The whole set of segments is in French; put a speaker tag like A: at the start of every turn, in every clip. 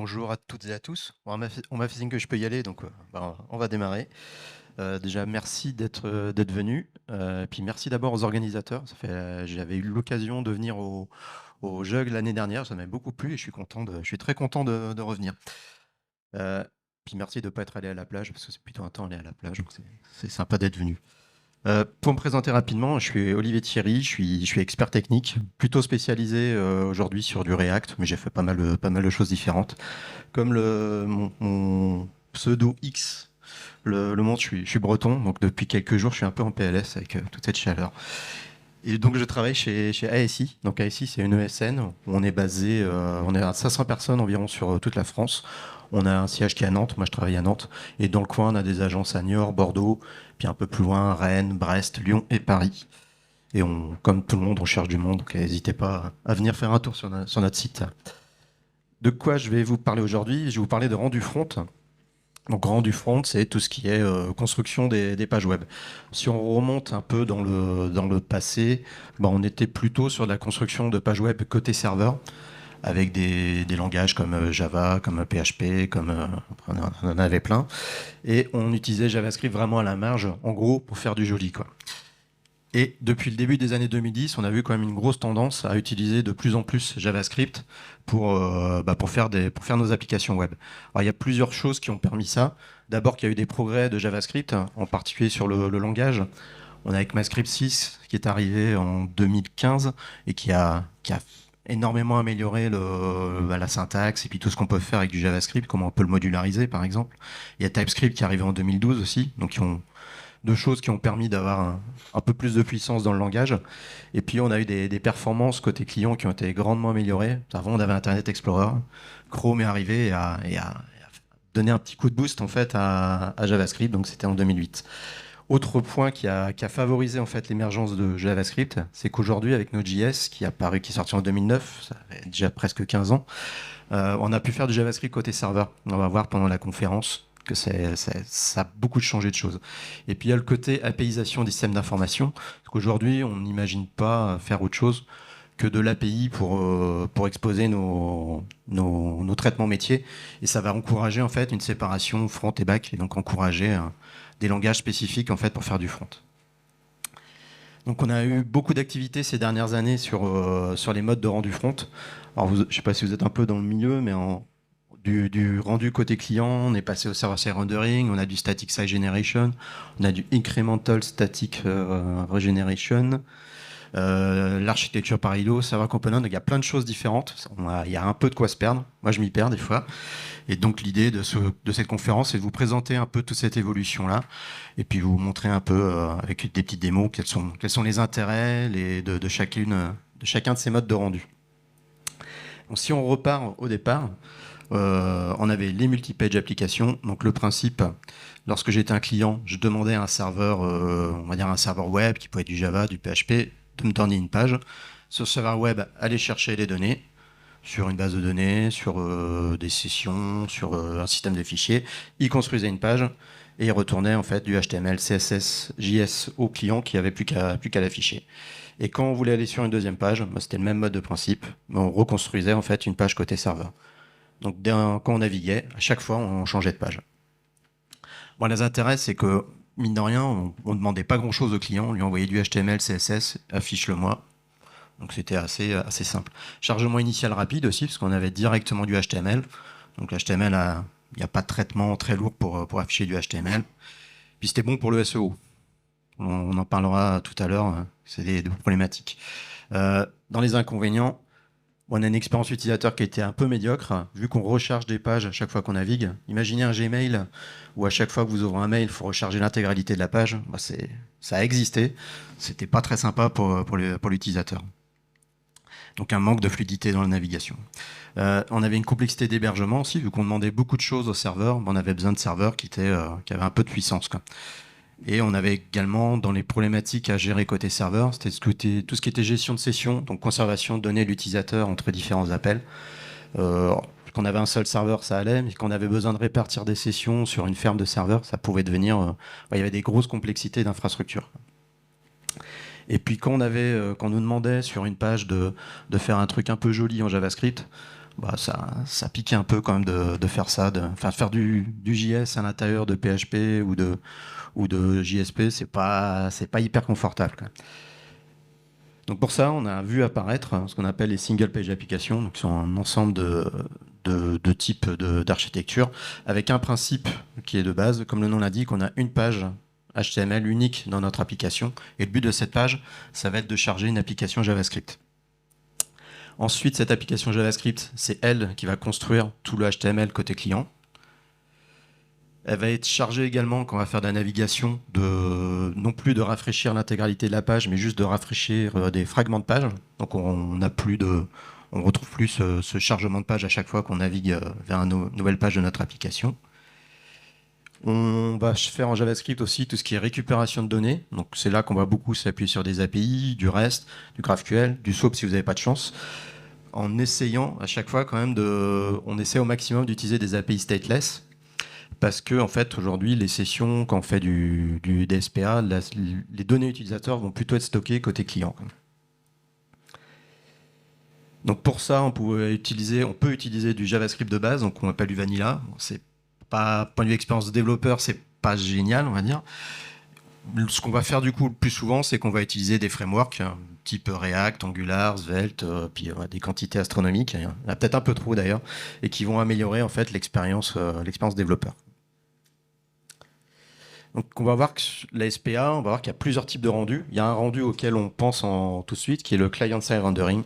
A: Bonjour à toutes et à tous. On m'a fait signe que je peux y aller, donc on va démarrer. Déjà, merci d'être venus. Puis merci d'abord aux organisateurs. J'avais eu l'occasion de venir au Jug l'année dernière, ça m'a beaucoup plu et je suis très content de revenir. Euh, Puis merci de ne pas être allé à la plage, parce que c'est plutôt un temps aller à la plage, donc c'est sympa d'être venu. Pour me présenter rapidement, je suis Olivier Thierry, je suis expert technique, plutôt spécialisé aujourd'hui sur du React, mais j'ai fait pas mal de choses différentes. Comme mon pseudo X le montre, je suis breton, donc depuis quelques jours, je suis un peu en PLS avec toute cette chaleur. Et donc, je travaille chez ASI. Donc, ASI, c'est une ESN. On est basé, on est à 500 personnes environ sur toute la France. On a un siège qui est à Nantes. Moi, je travaille à Nantes. Et dans le coin, on a des agences à Niort, Bordeaux, puis un peu plus loin, Rennes, Brest, Lyon et Paris. Et comme tout le monde, on cherche du monde. Donc, n'hésitez pas à venir faire un tour sur notre site. De quoi je vais vous parler aujourd'hui? Je vais vous parler de rendu front. Donc rendu front, c'est tout ce qui est construction des pages web. Si on remonte un peu dans le passé, on était plutôt sur de la construction de pages web côté serveur, avec des langages comme Java, comme PHP, on en avait plein. Et on utilisait JavaScript vraiment à la marge, en gros, pour faire du joli, quoi. Et depuis le début des années 2010, on a vu quand même une grosse tendance à utiliser de plus en plus JavaScript pour faire nos applications web. Alors, il y a plusieurs choses qui ont permis ça. D'abord, qu'il y a eu des progrès de JavaScript, en particulier sur le langage. On a ECMAScript 6 qui est arrivé en 2015 et qui a énormément amélioré la syntaxe et puis tout ce qu'on peut faire avec du JavaScript, comment on peut le modulariser par exemple. Il y a TypeScript qui est arrivé en 2012 aussi, donc deux choses qui ont permis d'avoir un peu plus de puissance dans le langage. Et puis on a eu des performances côté client qui ont été grandement améliorées. Avant, on avait Internet Explorer. Chrome est arrivé et a donné un petit coup de boost en fait à JavaScript. Donc c'était en 2008. Autre point qui a favorisé en fait l'émergence de JavaScript, c'est qu'aujourd'hui avec Node.js qui est sorti en 2009, ça fait déjà presque 15 ans, on a pu faire du JavaScript côté serveur. On va voir pendant la conférence que ça a beaucoup changé de choses. Et puis il y a le côté APIisation des systèmes d'information, parce qu'aujourd'hui on n'imagine pas faire autre chose que de l'API pour exposer nos traitements métiers. Et ça va encourager en fait une séparation front et back, et donc encourager des langages spécifiques en fait pour faire du front. Donc on a eu beaucoup d'activités ces dernières années sur les modes de rendu front. Alors je ne sais pas si vous êtes un peu dans le milieu, mais du rendu côté client, on est passé au server-side rendering, on a du static site generation, on a du incremental static regeneration, l'architecture par ILO, server component, donc il y a plein de choses différentes. Il y a un peu de quoi se perdre. Moi, je m'y perds des fois. Et donc l'idée de cette conférence, c'est de vous présenter un peu toute cette évolution-là, et puis vous montrer un peu avec des petites démos quels sont les intérêts de chacun de ces modes de rendu. Donc, si on repart au départ, on avait les multi-page applications. Donc le principe, lorsque j'étais un client, je demandais à un serveur, on va dire un serveur web qui pouvait être du Java, du PHP, de me donner une page. Ce serveur web allait chercher les données sur une base de données, sur des sessions, sur un système de fichiers. Il construisait une page et il retournait en fait du HTML, CSS, JS au client qui avait plus qu'à l'afficher. Et quand on voulait aller sur une deuxième page, c'était le même mode de principe. On reconstruisait en fait une page côté serveur. Donc quand on naviguait, à chaque fois, on changeait de page. Bon, les intérêts, c'est que, mine de rien, on ne demandait pas grand-chose au client. On lui envoyait du HTML, CSS, affiche-le-moi. Donc c'était assez simple. Chargement initial rapide aussi, parce qu'on avait directement du HTML. Donc l'HTML, il n'y a pas de traitement très lourd pour afficher du HTML. Puis c'était bon pour le SEO. On en parlera tout à l'heure, c'est des problématiques. Dans les inconvénients, on a une expérience utilisateur qui était un peu médiocre, vu qu'on recharge des pages à chaque fois qu'on navigue. Imaginez un Gmail où à chaque fois que vous ouvrez un mail, il faut recharger l'intégralité de la page. Ça a existé. C'était pas très sympa pour l'utilisateur. Donc un manque de fluidité dans la navigation. On avait une complexité d'hébergement aussi, vu qu'on demandait beaucoup de choses au serveur. On avait besoin de serveurs qui avaient un peu de puissance, quoi. Et on avait également dans les problématiques à gérer côté serveur, c'était tout ce qui était gestion de session, donc conservation de données de l'utilisateur entre différents appels. Quand on avait un seul serveur, ça allait, mais quand on avait besoin de répartir des sessions sur une ferme de serveurs, ça pouvait devenir... il y avait des grosses complexités d'infrastructure. Et puis quand on nous demandait sur une page de faire un truc un peu joli en JavaScript, bah, ça piquait un peu quand même de faire ça, enfin faire du JS à l'intérieur de PHP ou de JSP, c'est pas hyper confortable, quoi. Donc pour ça, on a vu apparaître ce qu'on appelle les single page applications, donc qui sont un ensemble de types d'architecture, avec un principe qui est de base, comme le nom l'indique, on a une page HTML unique dans notre application, et le but de cette page, ça va être de charger une application JavaScript. Ensuite, cette application JavaScript, c'est elle qui va construire tout le HTML côté client. Elle va être chargée également quand on va faire de la navigation, non plus de rafraîchir l'intégralité de la page, mais juste de rafraîchir des fragments de page. Donc on retrouve plus ce chargement de page à chaque fois qu'on navigue vers une nouvelle page de notre application. On va faire en JavaScript aussi tout ce qui est récupération de données. Donc c'est là qu'on va beaucoup s'appuyer sur des API, du REST, du GraphQL, du SOAP si vous n'avez pas de chance, en essayant à chaque fois quand même on essaie au maximum d'utiliser des API stateless. Parce que en fait, aujourd'hui, les sessions, quand on fait du DSPA, les données utilisateurs vont plutôt être stockées côté client. Donc pour ça, on peut utiliser du JavaScript de base, donc on appelle du vanilla. C'est pas, point de vue expérience développeur, c'est pas génial, on va dire. Ce qu'on va faire du coup le plus souvent, c'est qu'on va utiliser des frameworks type React, Angular, Svelte, puis des quantités astronomiques. Il y en a peut-être un peu trop d'ailleurs, et qui vont améliorer en fait l'expérience développeur. Donc on va voir que la SPA, on va voir qu'il y a plusieurs types de rendus. Il y a un rendu auquel on pense tout de suite, qui est le client-side rendering.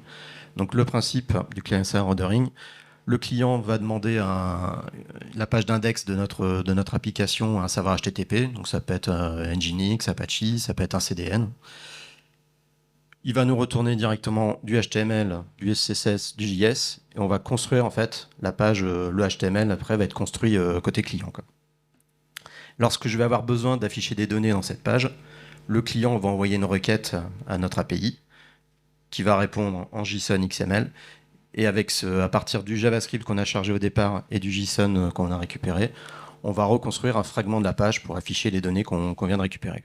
A: Donc le principe du client-side rendering, le client va demander la page d'index de notre application à un serveur HTTP. Donc ça peut être Nginx, Apache, ça peut être un CDN. Il va nous retourner directement du HTML, du CSS, du JS, et on va construire en fait la page, le HTML après va être construit côté client, quoi. Lorsque je vais avoir besoin d'afficher des données dans cette page, le client va envoyer une requête à notre API qui va répondre en JSON XML. Et à partir du JavaScript qu'on a chargé au départ et du JSON qu'on a récupéré, on va reconstruire un fragment de la page pour afficher les données qu'on vient de récupérer.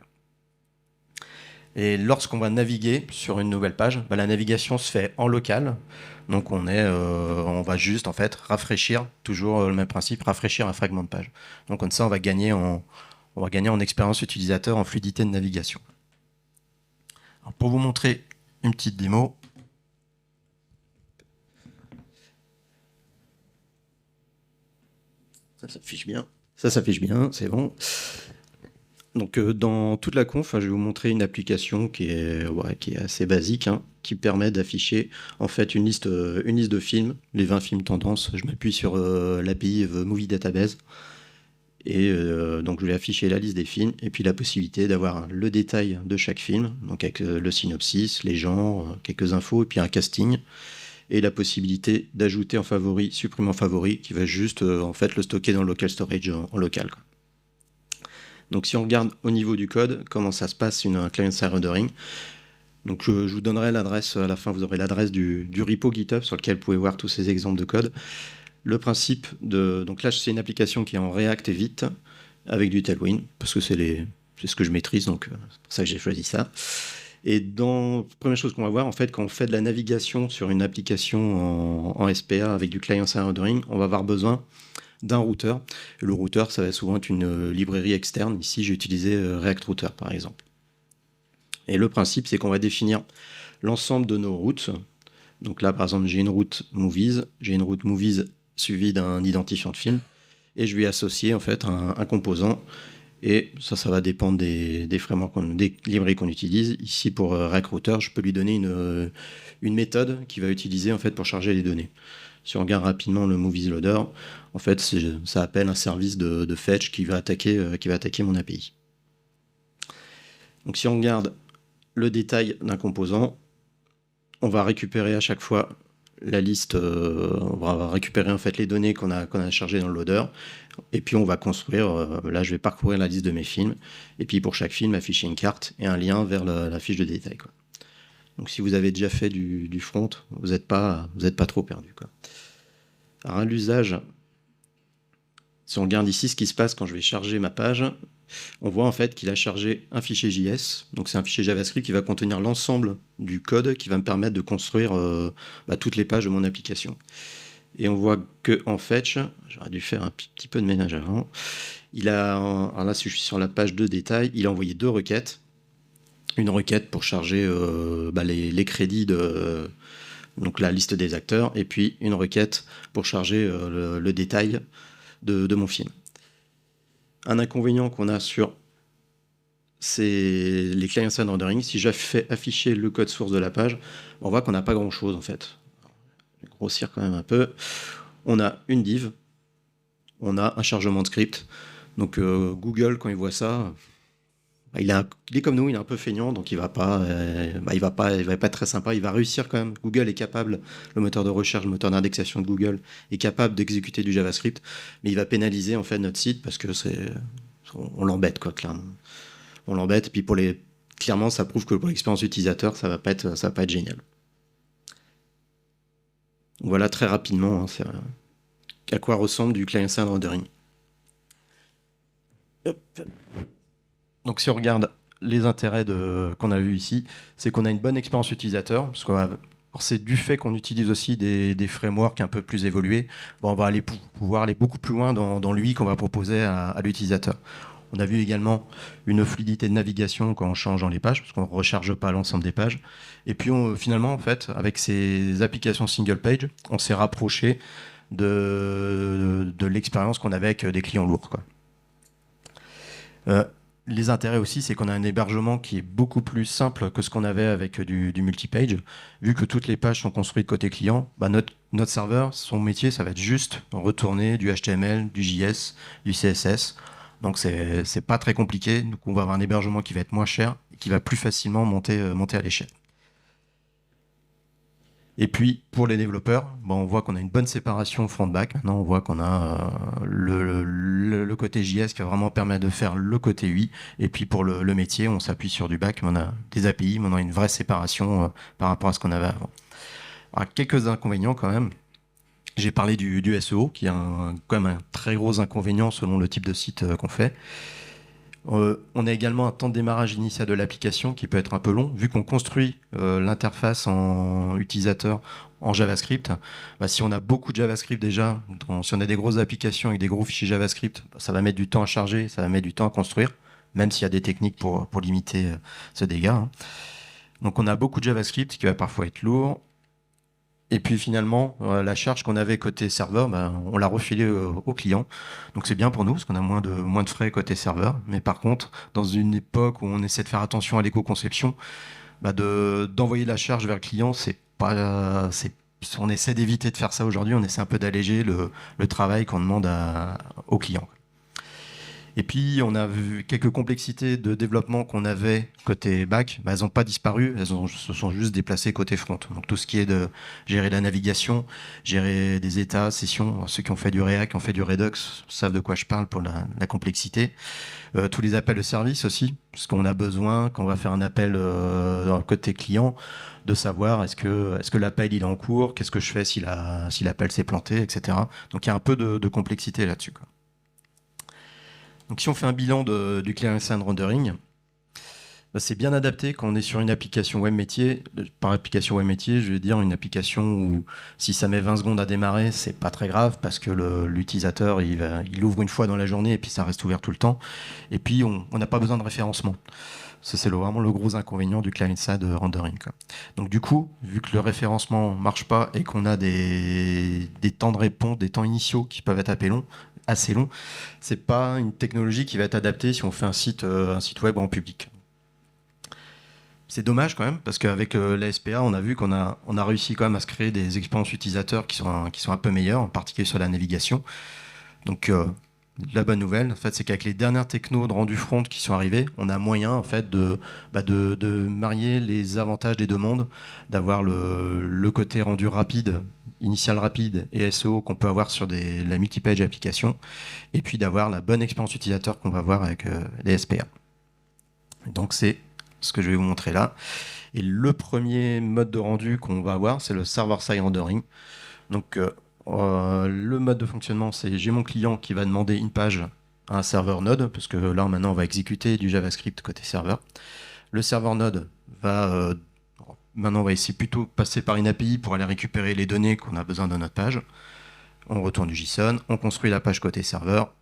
A: Et lorsqu'on va naviguer sur une nouvelle page, la navigation se fait en local. Donc on va juste en fait rafraîchir, toujours le même principe, rafraîchir un fragment de page. Donc comme ça, on va gagner en expérience utilisateur, en fluidité de navigation. Alors, pour vous montrer une petite démo. Ça s'affiche bien. Ça s'affiche bien, c'est bon. Donc dans toute la conf, je vais vous montrer une application qui est assez basique, qui permet d'afficher en fait une liste de films, les 20 films tendances. Je m'appuie sur l'API Movie Database. Et donc je vais afficher la liste des films et puis la possibilité d'avoir le détail de chaque film, donc avec le synopsis, les genres, quelques infos et puis un casting. Et la possibilité d'ajouter en favori, supprimer en favori, qui va juste en fait le stocker dans le local storage en local, quoi. Donc si on regarde au niveau du code, comment ça se passe un client-side rendering. Donc je vous donnerai l'adresse, à la fin vous aurez l'adresse du repo GitHub sur lequel vous pouvez voir tous ces exemples de code. Le principe donc là c'est une application qui est en React et Vite, avec du Tailwind, parce que c'est ce que je maîtrise, donc c'est pour ça que j'ai choisi ça. Et première chose qu'on va voir, en fait, quand on fait de la navigation sur une application en SPA avec du client-side rendering, on va avoir besoin d'un routeur. Et le routeur, ça va souvent être une librairie externe. Ici, j'ai utilisé React Router, par exemple. Et le principe, c'est qu'on va définir l'ensemble de nos routes. Donc là, par exemple, j'ai une route Movies. J'ai une route Movies suivie d'un identifiant de film. Et je vais associer, en fait, un composant. Et ça va dépendre des frameworks, des librairies qu'on utilise. Ici, pour React Router, je peux lui donner une méthode qu'il va utiliser, en fait, pour charger les données. Si on regarde rapidement le Movies Loader, en fait, ça appelle un service de fetch qui va attaquer mon API. Donc si on regarde le détail d'un composant, on va récupérer à chaque fois la liste, on va récupérer en fait les données qu'on a chargées dans le loader, et puis on va construire, là je vais parcourir la liste de mes films, et puis pour chaque film afficher une carte et un lien vers la fiche de détail, quoi. Donc si vous avez déjà fait du front, vous n'êtes pas trop perdu, quoi. Alors à l'usage, si on regarde ici ce qui se passe quand je vais charger ma page, on voit en fait qu'il a chargé un fichier JS, donc c'est un fichier JavaScript qui va contenir l'ensemble du code qui va me permettre de construire toutes les pages de mon application. Et on voit qu'en fetch, j'aurais dû faire un petit peu de ménage avant, alors là, si je suis sur la page de détail, il a envoyé 2 requêtes. Une requête pour charger les crédits donc la liste des acteurs, et puis une requête pour charger le détail de mon film. Un inconvénient qu'on a sur les client-side rendering, si je fais afficher le code source de la page, on voit qu'on n'a pas grand-chose en fait. Je vais grossir quand même un peu. On a une div, on a un chargement de script. Donc Google, quand il voit ça, il est comme nous, il est un peu feignant, donc il va pas être très sympa. Il va réussir quand même. Google est capable, le moteur de recherche, le moteur d'indexation de Google est capable d'exécuter du JavaScript, mais il va pénaliser en fait notre site parce que on l'embête quoi, clairement. On l'embête. Et puis clairement, ça prouve que pour l'expérience utilisateur, ça va pas être génial. Voilà très rapidement, hein, à quoi ressemble du client-side rendering. Hop. Donc si on regarde les intérêts qu'on a vu ici, c'est qu'on a une bonne expérience utilisateur, parce que c'est du fait qu'on utilise aussi des frameworks un peu plus évolués, on va pouvoir aller beaucoup plus loin dans l'UI qu'on va proposer à l'utilisateur. On a vu également une fluidité de navigation quand on change dans les pages, parce qu'on ne recharge pas l'ensemble des pages. Et puis finalement, en fait, avec ces applications single page, on s'est rapproché de l'expérience qu'on avait avec des clients lourds, quoi. Les intérêts aussi, c'est qu'on a un hébergement qui est beaucoup plus simple que ce qu'on avait avec du multi-page. Vu que toutes les pages sont construites côté client, notre serveur, son métier, ça va être juste retourner du HTML, du JS, du CSS. Donc c'est pas très compliqué. Donc on va avoir un hébergement qui va être moins cher et qui va plus facilement monter à l'échelle. Et puis, pour les développeurs, on voit qu'on a une bonne séparation front-back. Maintenant, on voit qu'on a le côté JS qui va vraiment permettre de faire le côté UI. Et puis, pour le métier, on s'appuie sur du back, mais on a des API, mais on a une vraie séparation par rapport à ce qu'on avait avant. Alors, quelques inconvénients quand même. J'ai parlé du SEO, qui est quand même un très gros inconvénient selon le type de site qu'on fait. On a également un temps de démarrage initial de l'application qui peut être un peu long, vu qu'on construit l'interface en utilisateur en JavaScript. Si on a beaucoup de JavaScript déjà, si on a des grosses applications avec des gros fichiers JavaScript, ça va mettre du temps à charger, ça va mettre du temps à construire, même s'il y a des techniques pour limiter ce dégât. Donc on a beaucoup de JavaScript qui va parfois être lourd. Et puis finalement, la charge qu'on avait côté serveur, on l'a refilé au client. Donc c'est bien pour nous, parce qu'on a moins de frais côté serveur. Mais par contre, dans une époque où on essaie de faire attention à l'éco-conception, d'envoyer la charge vers le client, on essaie d'éviter de faire ça aujourd'hui. On essaie un peu d'alléger le travail qu'on demande au client. Et puis, on a vu quelques complexités de développement qu'on avait côté back. Elles n'ont pas disparu, elles se sont juste déplacées côté front. Donc, tout ce qui est de gérer la navigation, gérer des états, sessions, ceux qui ont fait du React, qui ont fait du Redux, savent de quoi je parle pour la complexité. Tous les appels de service aussi, parce qu'on a besoin, quand on va faire un appel dans le côté client, de savoir est-ce que l'appel il est en cours, qu'est-ce que je fais si l'appel s'est planté, etc. Donc, il y a un peu de complexité là-dessus, quoi. Donc si on fait un bilan du client-side rendering, c'est bien adapté quand on est sur une application web métier. Par application web métier, je vais dire une application où si ça met 20 secondes à démarrer, c'est pas très grave parce que l'utilisateur il ouvre une fois dans la journée et puis ça reste ouvert tout le temps. Et puis on n'a pas besoin de référencement. Ça, c'est vraiment le gros inconvénient du client-side rendering, quoi. Donc du coup, vu que le référencement marche pas et qu'on a des temps de réponse, des temps initiaux qui peuvent être assez longs, c'est pas une technologie qui va être adaptée si on fait un site web en public. C'est dommage quand même, parce qu'avec la SPA, on a vu qu'on a réussi quand même à se créer des expériences utilisateurs qui sont un peu meilleures, en particulier sur la navigation. Donc la bonne nouvelle, en fait, c'est qu'avec les dernières technos de rendu front qui sont arrivées, on a moyen en fait de marier les avantages des deux mondes, d'avoir le côté rendu rapide, initial rapide et SEO qu'on peut avoir sur la multi-page application, et puis d'avoir la bonne expérience utilisateur qu'on va avoir avec les SPA. Donc c'est ce que je vais vous montrer là. Et le premier mode de rendu qu'on va avoir, c'est le server-side rendering. Donc le mode de fonctionnement, c'est j'ai mon client qui va demander une page à un serveur Node, parce que là maintenant on va exécuter du JavaScript côté serveur. Le serveur Node maintenant on va essayer plutôt de passer par une API pour aller récupérer les données qu'on a besoin de notre page. on retourne du JSON, on construit la page côté serveur,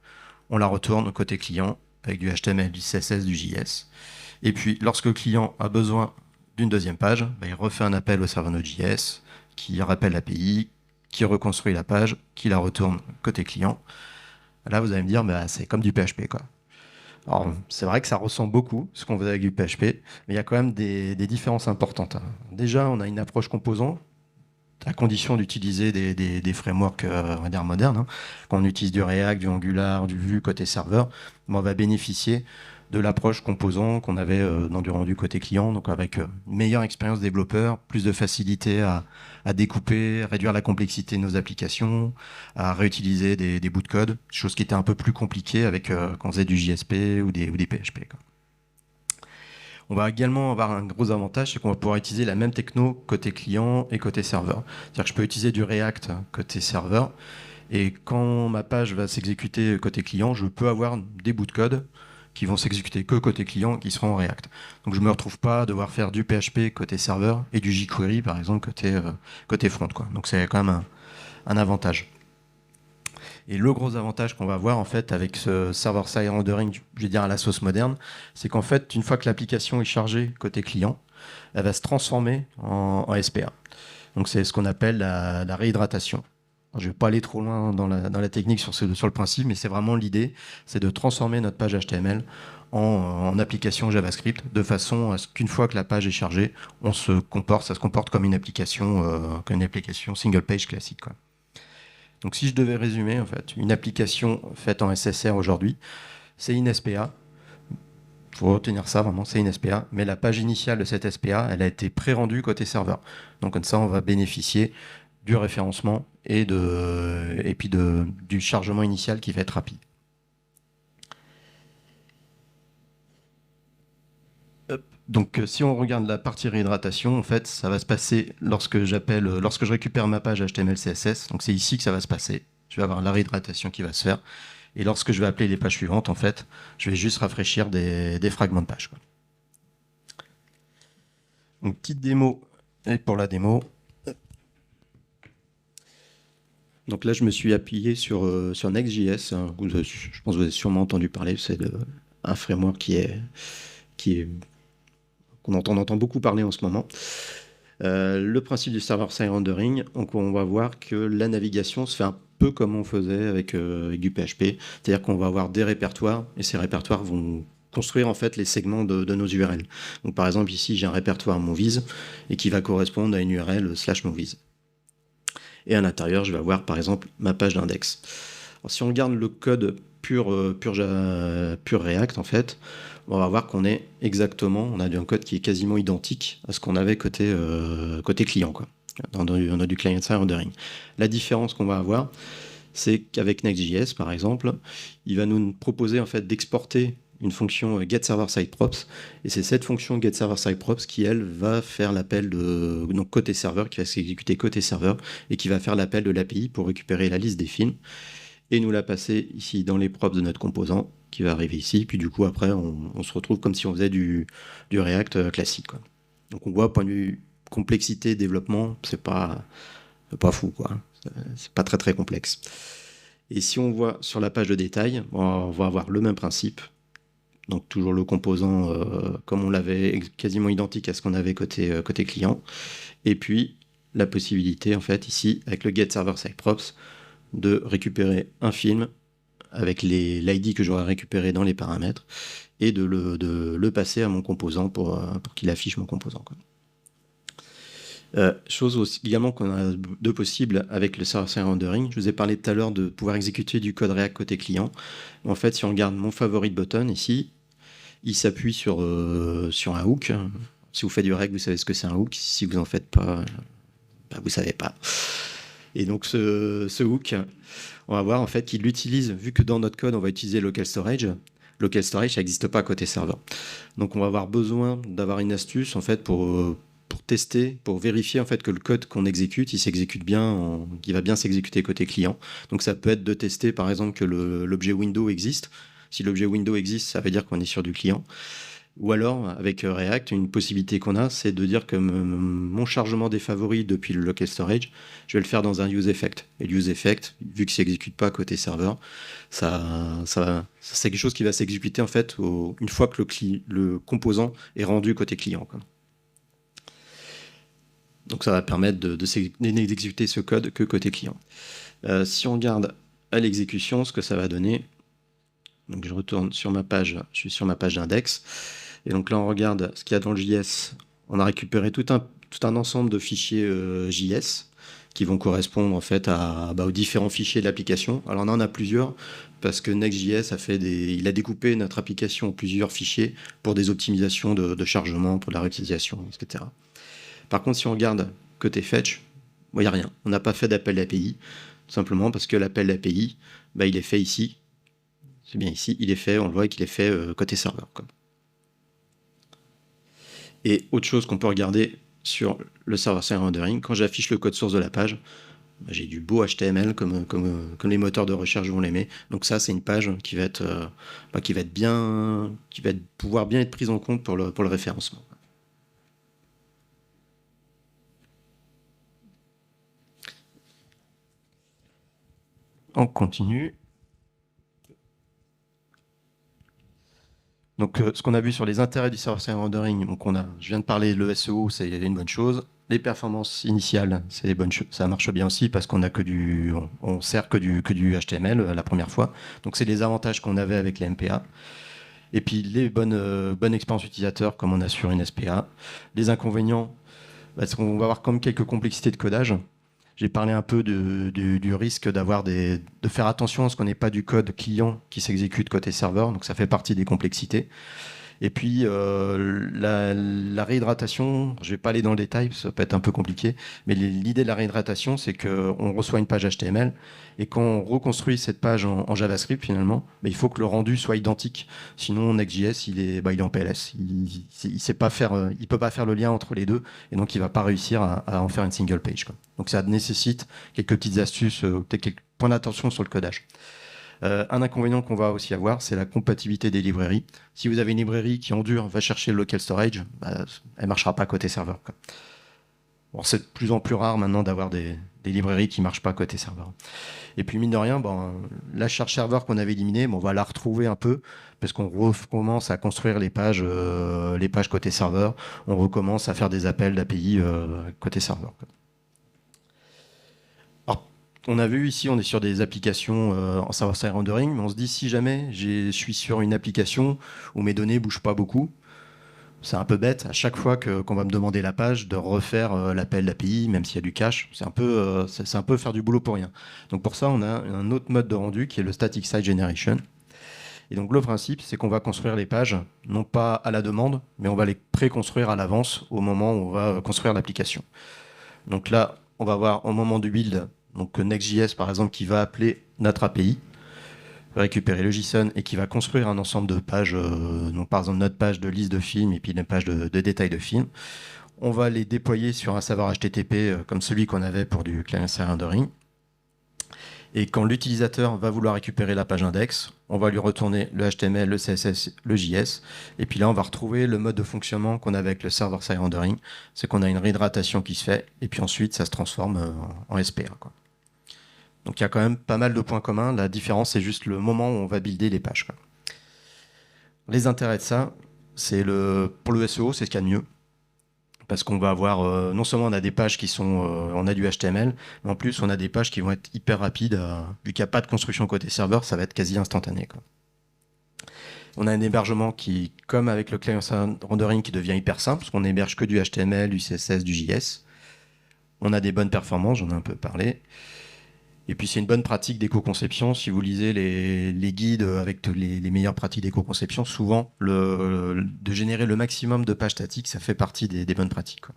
A: on la retourne côté client avec du HTML, du CSS, du JS. Et puis, lorsque le client a besoin d'une deuxième page, il refait un appel au serveur Node.js qui rappelle l'API, qui reconstruit la page, qui la retourne côté client. Là, vous allez me dire, c'est comme du PHP, quoi. Alors, c'est vrai que ça ressemble beaucoup ce qu'on faisait avec du PHP, mais il y a quand même des différences importantes. Déjà, on a une approche composant, à condition d'utiliser des frameworks, on va dire modernes. Quand on utilise du React, du Angular, du Vue côté serveur, on va bénéficier de l'approche composant qu'on avait dans du rendu côté client, donc avec une meilleure expérience développeur, plus de facilité à découper, réduire la complexité de nos applications, à réutiliser des bouts de code, chose qui était un peu plus compliquée avec quand on faisait du JSP ou des PHP, quoi. On va également avoir un gros avantage, c'est qu'on va pouvoir utiliser la même techno côté client et côté serveur. C'est-à-dire que je peux utiliser du React côté serveur, et quand ma page va s'exécuter côté client, je peux avoir des bouts de code qui vont s'exécuter que côté client, qui seront en React. Donc je ne me retrouve pas à devoir faire du PHP côté serveur et du jQuery, par exemple, côté front, quoi. Donc c'est quand même un avantage. Et le gros avantage qu'on va avoir en fait avec ce server-side rendering, je vais dire à la sauce moderne, c'est qu'en fait, une fois que l'application est chargée côté client, elle va se transformer en SPA. Donc c'est ce qu'on appelle la réhydratation. Alors, je ne vais pas aller trop loin dans la technique sur le principe, mais c'est vraiment l'idée, c'est de transformer notre page HTML en application JavaScript, de façon à ce qu'une fois que la page est chargée, ça se comporte comme une application single page classique, quoi. Donc si je devais résumer, en fait, une application faite en SSR aujourd'hui, c'est une SPA. Il faut retenir ça vraiment, c'est une SPA. Mais la page initiale de cette SPA, elle a été pré-rendue côté serveur. Donc comme ça, on va bénéficier du référencement et puis du chargement initial qui va être rapide. Donc si on regarde la partie réhydratation, en fait, ça va se passer lorsque je récupère ma page HTML CSS. Donc c'est ici que ça va se passer. Je vais avoir la réhydratation qui va se faire. Et lorsque je vais appeler les pages suivantes, en fait, je vais juste rafraîchir des fragments de page, quoi. Donc petite démo. Et pour la démo, donc là je me suis appuyé sur Next.js. Je pense que vous avez sûrement entendu parler. C'est un framework qu'on entend beaucoup parler en ce moment. Le principe du server-side rendering, donc on va voir que la navigation se fait un peu comme on faisait avec du PHP, c'est-à-dire qu'on va avoir des répertoires, et ces répertoires vont construire en fait les segments de nos URL. Donc par exemple ici j'ai un répertoire movies et qui va correspondre à une URL /movies. Et à l'intérieur je vais avoir par exemple ma page d'index. Alors, si on regarde le code pur React en fait, on va voir qu'on a un code qui est quasiment identique à ce qu'on avait côté client, quoi, dans du client-side rendering. La différence qu'on va avoir, c'est qu'avec Next.js, par exemple, il va nous proposer en fait d'exporter une fonction getServerSideProps, et c'est cette fonction getServerSideProps qui, elle, va faire l'appel donc côté serveur, qui va s'exécuter côté serveur, et qui va faire l'appel de l'API pour récupérer la liste des films, et nous la passer ici dans les props de notre composant, qui va arriver ici, puis du coup après on se retrouve comme si on faisait du React classique, quoi. Donc on voit, point de vue complexité, développement, c'est pas fou, quoi. C'est pas très très complexe. Et si on voit sur la page de détail, on va avoir le même principe, donc toujours le composant comme on l'avait, quasiment identique à ce qu'on avait côté client, et puis la possibilité en fait ici avec le getServerSideProps de récupérer un film avec l'ID que j'aurais récupéré dans les paramètres et de le passer à mon composant pour qu'il affiche mon composant, quoi. Chose aussi, également qu'on a de possible avec le server-side rendering. Je vous ai parlé tout à l'heure de pouvoir exécuter du code React côté client. En fait, si on regarde mon favorite button ici, il s'appuie sur un hook. Si vous faites du React, vous savez ce que c'est un hook. Si vous n'en faites pas, vous savez pas. Et donc ce hook, on va voir en fait qu'il l'utilise, vu que dans notre code on va utiliser local storage. Local storage, ça n'existe pas côté serveur. Donc on va avoir besoin d'avoir une astuce en fait pour tester, pour vérifier en fait que le code qu'on exécute, il s'exécute bien, il va bien s'exécuter côté client. Donc ça peut être de tester par exemple que l'objet window existe. Si l'objet window existe, ça veut dire qu'on est sur du client. Ou alors, avec React, une possibilité qu'on a, c'est de dire que mon chargement des favoris depuis le local storage, je vais le faire dans un use effect. Et le use effect, vu que ça s'exécute pas côté serveur, c'est quelque chose qui va s'exécuter en fait une fois que le composant est rendu côté client, quoi. Donc ça va permettre d'exécuter ce code que côté client. Si on regarde à l'exécution, ce que ça va donner, donc je retourne sur ma page, je suis sur ma page d'index, et donc là on regarde ce qu'il y a dans le JS. On a récupéré tout un ensemble de fichiers JS qui vont correspondre en fait aux différents fichiers de l'application. Alors on en a plusieurs parce que Next.js il a découpé notre application en plusieurs fichiers pour des optimisations de chargement, pour de la réutilisation, etc. Par contre, si on regarde côté fetch, il n'y a rien. On n'a pas fait d'appel d'API, tout simplement parce que l'appel d'API, il est fait ici. C'est bien ici, il est fait, on le voit qu'il est fait côté serveur, quoi. Et autre chose qu'on peut regarder sur le server-side rendering, quand j'affiche le code source de la page, j'ai du beau HTML comme les moteurs de recherche vont l'aimer. Donc ça, c'est une page qui va pouvoir bien être prise en compte pour le référencement. On continue. Donc, ce qu'on a vu sur les intérêts du server-side rendering, donc je viens de parler de l'ESEO, c'est une bonne chose. Les performances initiales, c'est des bonnes choses. Ça marche bien aussi parce qu'on on sert que du HTML la première fois. Donc, c'est les avantages qu'on avait avec les MPA. Et puis, les bonnes expériences utilisateurs comme on a sur une SPA. Les inconvénients, c'est qu'on va avoir comme quelques complexités de codage. J'ai parlé un peu du risque de faire attention à ce qu'on n'ait pas du code client qui s'exécute côté serveur, donc ça fait partie des complexités. Et puis la réhydratation, je ne vais pas aller dans le détail, ça peut être un peu compliqué, mais l'idée de la réhydratation, c'est qu'on reçoit une page HTML, et quand on reconstruit cette page en JavaScript, finalement, il faut que le rendu soit identique. Sinon, Next.js, il est en PLS. Il ne peut pas faire le lien entre les deux, et donc il ne va pas réussir à en faire une single page, quoi. Donc ça nécessite quelques petites astuces, peut-être quelques points d'attention sur le codage. Un inconvénient qu'on va aussi avoir, c'est la compatibilité des librairies. Si vous avez une librairie qui en dur va chercher le local storage, elle ne marchera pas côté serveur, quoi. Bon, c'est de plus en plus rare maintenant d'avoir des librairies qui ne marchent pas côté serveur. Et puis mine de rien, la charge serveur qu'on avait éliminée, on va la retrouver un peu parce qu'on recommence à construire les pages côté serveur. On recommence à faire des appels d'API côté serveur, quoi. On a vu ici, on est sur des applications en server-side rendering, mais on se dit si jamais je suis sur une application où mes données ne bougent pas beaucoup, c'est un peu bête, à chaque fois qu'on va me demander la page, de refaire l'appel d'API, même s'il y a du cache, c'est un peu faire du boulot pour rien. Donc pour ça, on a un autre mode de rendu qui est le Static Site Generation. Et donc le principe, c'est qu'on va construire les pages, non pas à la demande, mais on va les pré-construire à l'avance au moment où on va construire l'application. Donc là, on va voir au moment du build, donc Next.js par exemple, qui va appeler notre API, récupérer le JSON et qui va construire un ensemble de pages, donc par exemple notre page de liste de films et puis une page de détails de films. On va les déployer sur un serveur HTTP comme celui qu'on avait pour du client-side rendering. Et quand l'utilisateur va vouloir récupérer la page index, on va lui retourner le HTML, le CSS, le JS. Et puis là, on va retrouver le mode de fonctionnement qu'on avait avec le server-side rendering. C'est qu'on a une réhydratation qui se fait. Et puis ensuite, ça se transforme en SPA, quoi. Donc il y a quand même pas mal de points communs. La différence, c'est juste le moment où on va builder les pages, quoi. Les intérêts de ça, pour le SEO, c'est ce qu'il y a de mieux. Parce qu'on va avoir, non seulement on a des pages qui sont, on a du HTML, mais en plus on a des pages qui vont être hyper rapides. Vu qu'il n'y a pas de construction côté serveur, ça va être quasi instantané, quoi. On a un hébergement qui, comme avec le client-side rendering, qui devient hyper simple, parce qu'on n'héberge que du HTML, du CSS, du JS. On a des bonnes performances, j'en ai un peu parlé. Et puis c'est une bonne pratique d'éco-conception. Si vous lisez les guides avec les meilleures pratiques d'éco-conception, souvent de générer le maximum de pages statiques, ça fait partie des bonnes pratiques, quoi.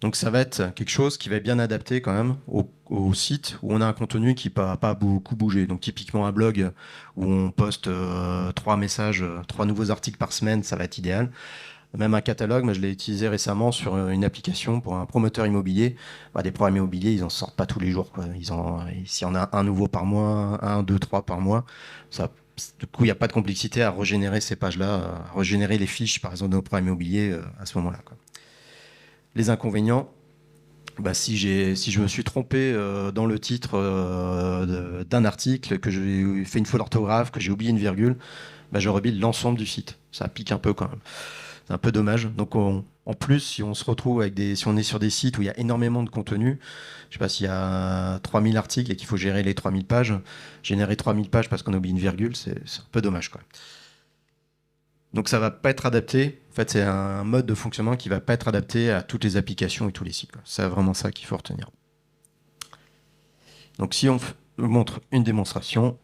A: Donc ça va être quelque chose qui va être bien adapté quand même au site où on a un contenu qui ne va pas beaucoup bouger. Donc typiquement un blog où on poste 3 messages, 3 nouveaux articles par semaine, ça va être idéal. Même un catalogue, moi je l'ai utilisé récemment sur une application pour un promoteur immobilier. Des programmes immobiliers, ils n'en sortent pas tous les jours, quoi. S'il y en a un nouveau par mois, un, deux, trois par mois, ça Du coup, il n'y a pas de complexité à régénérer ces pages-là, à régénérer les fiches, par exemple, de nos programmes immobiliers à ce moment-là, quoi. Les inconvénients, bah, si je me suis trompé dans le titre d'un article, que j'ai fait une faute d'orthographe, que j'ai oublié une virgule, bah, je rebuild l'ensemble du site. Ça pique un peu quand même. C'est un peu dommage. Donc en plus, si on se retrouve si on est sur des sites où il y a énormément de contenu, je sais pas s'il y a 3000 articles et qu'il faut gérer les 3000 pages, générer 3000 pages parce qu'on a oublié une virgule, c'est un peu dommage, quoi. Donc ça va pas être adapté. En fait, c'est un mode de fonctionnement qui va pas être adapté à toutes les applications et tous les sites, quoi. C'est vraiment ça qu'il faut retenir. Donc si on montre une démonstration,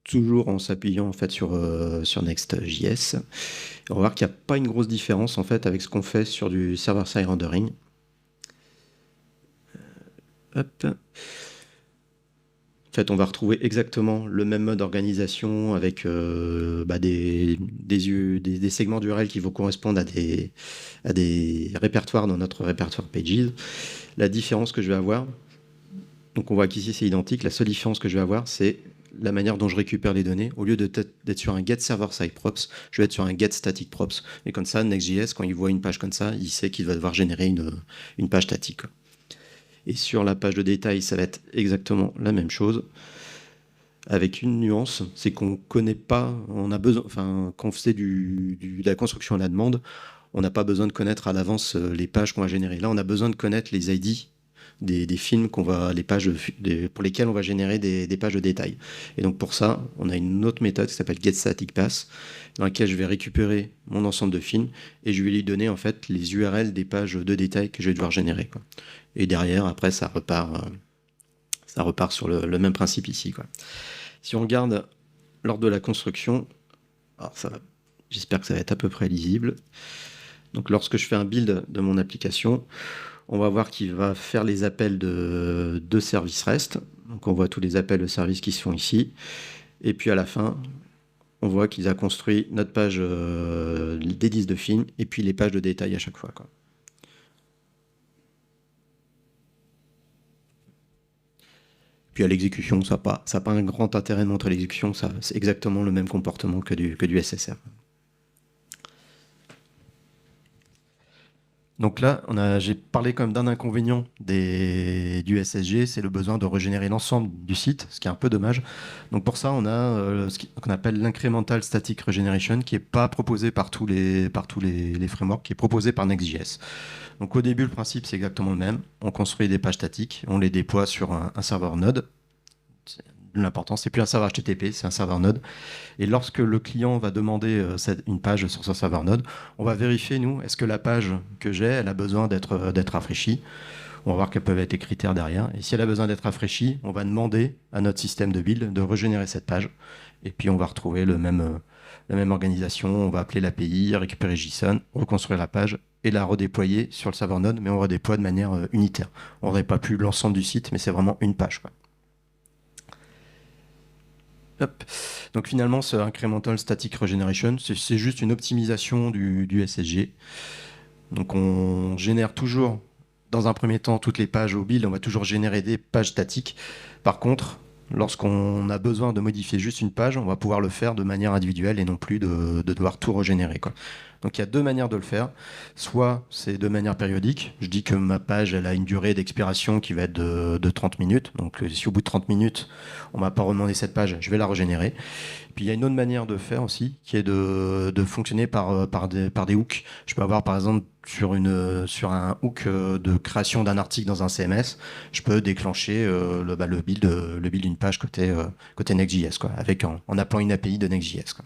A: toujours en s'appuyant en fait sur Next.js, on va voir qu'il n'y a pas une grosse différence en fait avec ce qu'on fait sur du server-side rendering. Hop. En fait, on va retrouver exactement le même mode d'organisation avec des segments d'URL qui vont correspondre à des répertoires dans notre répertoire Pages. La différence que je vais avoir, donc on voit qu'ici c'est identique, la seule différence que je vais avoir, c'est la manière dont je récupère les données. Au lieu d'être sur un get server-side props, je vais être sur un get static props. Et comme ça, Next.js, quand il voit une page comme ça, il sait qu'il va devoir générer une page statique. Et sur la page de détail, ça va être exactement la même chose, avec une nuance, c'est qu'on connaît pas, on a besoin, enfin, quand on fait de la construction à la demande, on n'a pas besoin de connaître à l'avance les pages qu'on va générer. Là, on a besoin de connaître les ID des films pour lesquels on va générer des pages de détail. Et donc pour ça, on a une autre méthode qui s'appelle getStaticPath, dans laquelle je vais récupérer mon ensemble de films et je vais lui donner en fait les URL des pages de détail que je vais devoir générer, quoi. Et derrière, après, ça repart sur le même principe ici, quoi. Si on regarde lors de la construction, alors j'espère que ça va être à peu près lisible. Donc lorsque je fais un build de mon application, on va voir qu'il va faire les appels de service REST. Donc on voit tous les appels de service qui sont ici. Et puis à la fin, on voit qu'il a construit notre page des disques de films et puis les pages de détail à chaque fois, quoi. Puis à l'exécution, ça n'a pas un grand intérêt de montrer l'exécution, c'est exactement le même comportement que du SSR. Donc là, j'ai parlé quand même d'un inconvénient du SSG, c'est le besoin de régénérer l'ensemble du site, ce qui est un peu dommage. Donc pour ça, on a ce qu'on appelle l'incremental static regeneration, qui n'est pas proposé par tous les frameworks, qui est proposé par Next.js. Donc au début, le principe, c'est exactement le même. On construit des pages statiques, on les déploie sur un serveur Node. L'important, c'est plus un serveur HTTP, c'est un serveur Node. Et lorsque le client va demander une page sur son serveur Node, on va vérifier, nous, est-ce que la page que j'ai, elle a besoin d'être rafraîchie. On va voir quels peuvent être les critères derrière. Et si elle a besoin d'être rafraîchie, on va demander à notre système de build de régénérer cette page. Et puis, on va retrouver la même organisation. On va appeler l'API, récupérer JSON, reconstruire la page et la redéployer sur le serveur Node, mais on redéploie de manière unitaire. On n'aurait pas pu l'ensemble du site, mais c'est vraiment une page, quoi. Hop. Donc finalement, ce incremental static regeneration, c'est juste une optimisation du SSG. Donc on génère toujours, dans un premier temps, toutes les pages au build, on va toujours générer des pages statiques. Par contre, lorsqu'on a besoin de modifier juste une page, on va pouvoir le faire de manière individuelle et non plus de devoir tout régénérer, quoi. Donc il y a deux manières de le faire. Soit c'est de manière périodique. Je dis que ma page elle a une durée d'expiration qui va être de 30 minutes. Donc si au bout de 30 minutes, on m'a pas redemandé cette page, je vais la régénérer. Puis il y a une autre manière de faire aussi, qui est de fonctionner par des hooks. Je peux avoir par exemple sur un hook de création d'un article dans un CMS, je peux déclencher le build d'une page côté Next.js, quoi, en appelant une API de Next.js, quoi.